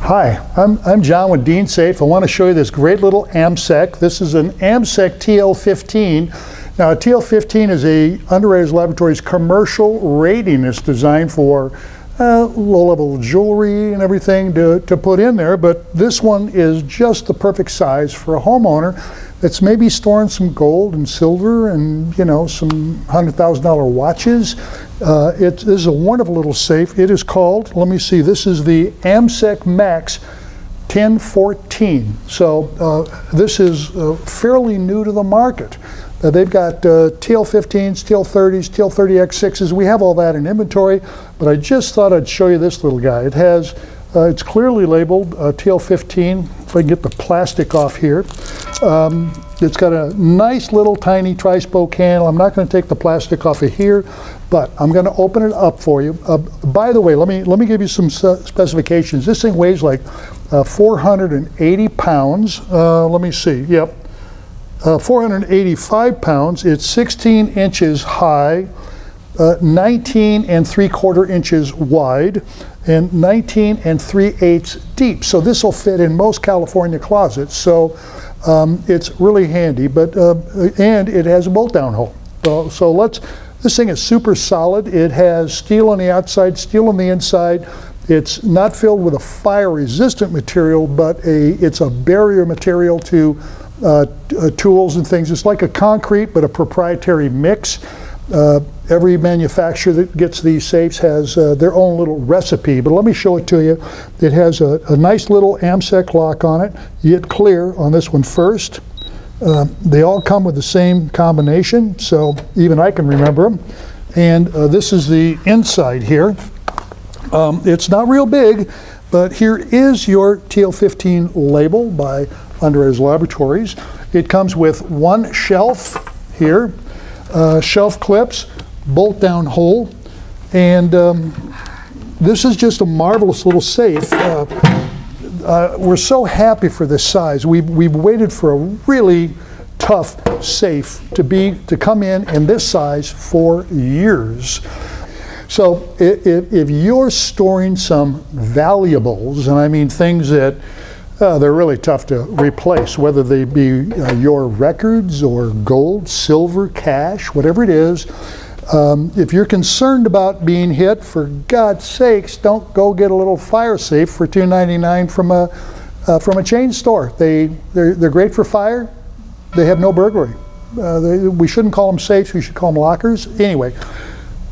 Hi, I'm John with DeanSafe. I want to show you this great little Amsec. This is an Amsec TL-15. Now, a TL-15 is a Underwriters Laboratories commercial rating. It's designed for low-level jewelry and everything to put in there, but this one is just the perfect size for a homeowner that's maybe storing some gold and silver and, you know, some $100,000 watches. This is a wonderful little safe. It is called, let me see, this is the Amsec Max 1014. So this is fairly new to the market. They've got TL-15s, TL-30s, TL-30X6s. We have all that in inventory, but I just thought I'd show you this little guy. It has, it's clearly labeled TL-15. If I can get the plastic off here. It's got a nice little tiny tri-spoke handle. I'm not going to take the plastic off of here, but I'm going to open it up for you. By the way, let me give you some specifications. This thing weighs like 480 pounds. Let me see. Yep. 485 pounds. It's 16 inches high, 19 3/4 inches wide, and 19 3/8 deep. So this will fit in most California closets. So it's really handy, but and it has a bolt down hole. So this thing is super solid. It has steel on the outside, steel on the inside. It's not filled with a fire resistant material, but it's a barrier material to tools and things. It's like a concrete, but a proprietary mix. Every manufacturer that gets these safes has their own little recipe, but let me show it to you. It has a nice little Amsec lock on it. You get clear on this one first. They all come with the same combination, so even I can remember them. And this is the inside here. It's not real big, but here is your TL-15 label by Underwriters Laboratories. It comes with one shelf here, shelf clips, bolt down hole, and this is just a marvelous little safe. We're so happy for this size. We've waited for a really tough safe to come in this size for years. So if you're storing some valuables, and I mean things that they're really tough to replace, whether they be your records or gold, silver, cash, whatever it is. If you're concerned about being hit, for God's sakes, don't go get a little fire safe for $2.99 from a chain store. They're great for fire. They have no burglary. We shouldn't call them safes. We should call them lockers. Anyway,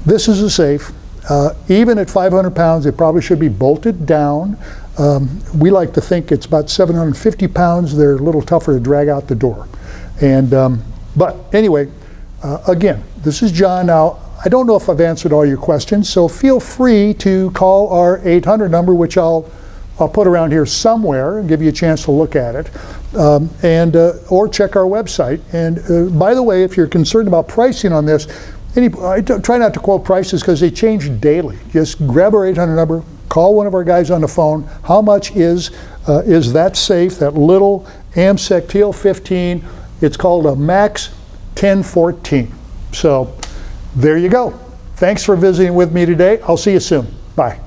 this is a safe. Even at 500 pounds, it probably should be bolted down. We like to think it's about 750 pounds. They're a little tougher to drag out the door. And but anyway, again, this is John. Now, I don't know if I've answered all your questions, so feel free to call our 800 number, which I'll put around here somewhere and give you a chance to look at it, or check our website. And by the way, if you're concerned about pricing on this, I try not to quote prices because they change daily. Just grab our 800 number, call one of our guys on the phone. How much is that safe, that little Amsec TL-15? It's called a Max 1014. So there you go. Thanks for visiting with me today. I'll see you soon. Bye.